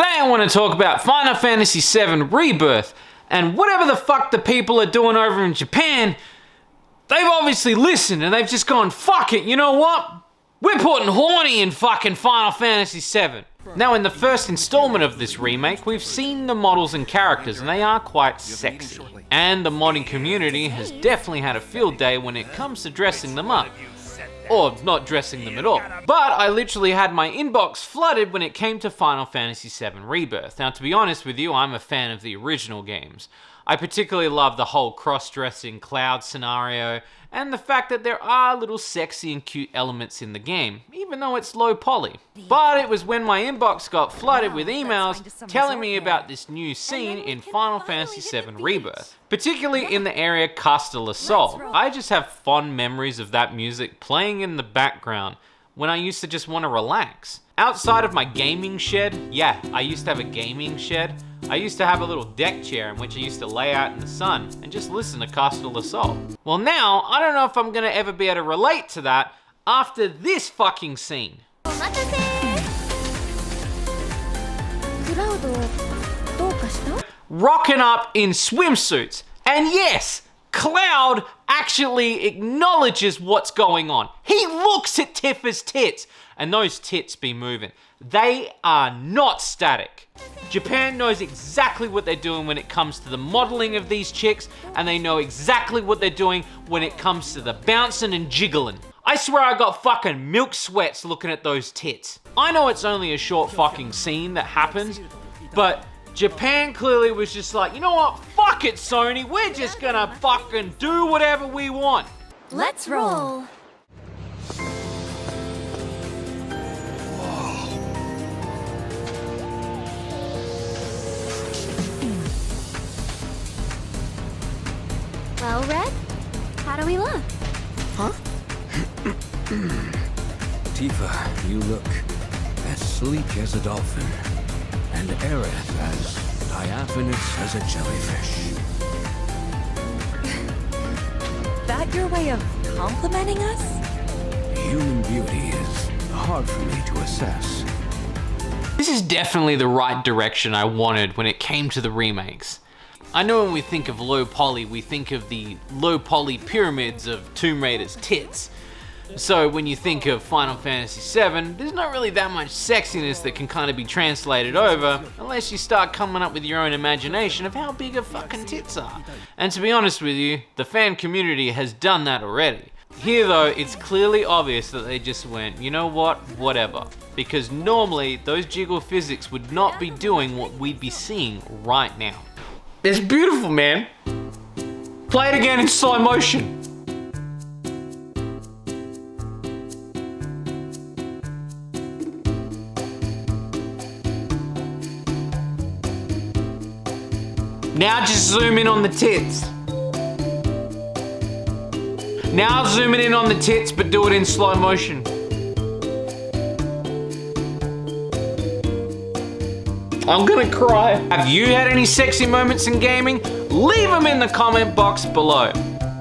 Today I want to talk about Final Fantasy VII Rebirth, and whatever the fuck the people are doing over in Japan, they've obviously listened and they've just gone, fuck it, you know what? We're putting horny in fucking Final Fantasy VII. Now in the first installment of this remake, we've seen the models and characters and they are quite sexy. And the modding community has definitely had a field day when it comes to dressing them up. Or not dressing them at all. But I literally had my inbox flooded when it came to Final Fantasy VII Rebirth. Now to be honest with you, I'm a fan of the original games. I particularly love the whole cross-dressing Cloud scenario, and the fact that there are little sexy and cute elements in the game, even though it's low poly. But it was when my inbox got flooded with emails telling me about this new scene in Final Fantasy VII Rebirth, particularly in the area Castle Sol. I just have fond memories of that music playing in the background when I used to just want to relax. Outside of my gaming shed, yeah, I used to have a gaming shed. I used to have a little deck chair in which I used to lay out in the sun and just listen to Castle Sol. Well now, I don't know if I'm gonna ever be able to relate to that after this fucking scene. Rocking up in swimsuits, and yes, Cloud actually acknowledges what's going on. He looks at Tifa's tits, and those tits be moving. They are not static. Japan knows exactly what they're doing when it comes to the modeling of these chicks, and they know exactly what they're doing when it comes to the bouncing and jiggling. I swear I got fucking milk sweats looking at those tits. I know it's only a short fucking scene that happens, but Japan clearly was just like, you know what, fuck it Sony, we're just gonna fucking do whatever we want. Let's roll. Well, Red, how do we look? Huh? Tifa, you look as sleek as a dolphin, and Aerith as diaphanous as a jellyfish. That your way of complimenting us? Human beauty is hard for me to assess. This is definitely the right direction I wanted when it came to the remakes. I know when we think of low poly, we think of the low poly pyramids of Tomb Raider's tits. So when you think of Final Fantasy VII, there's not really that much sexiness that can kind of be translated over, unless you start coming up with your own imagination of how big her fucking tits are. And to be honest with you, the fan community has done that already. Here though, it's clearly obvious that they just went, you know what, whatever. Because normally, those jiggle physics would not be doing what we'd be seeing right now. It's beautiful, man. Play it again in slow motion. Now just zoom in on the tits. Now zooming in on the tits, but do it in slow motion. I'm gonna cry. Have you had any sexy moments in gaming? Leave them in the comment box below.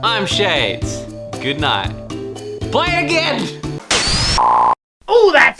I'm Shades. Good night. Play it again! Ooh, that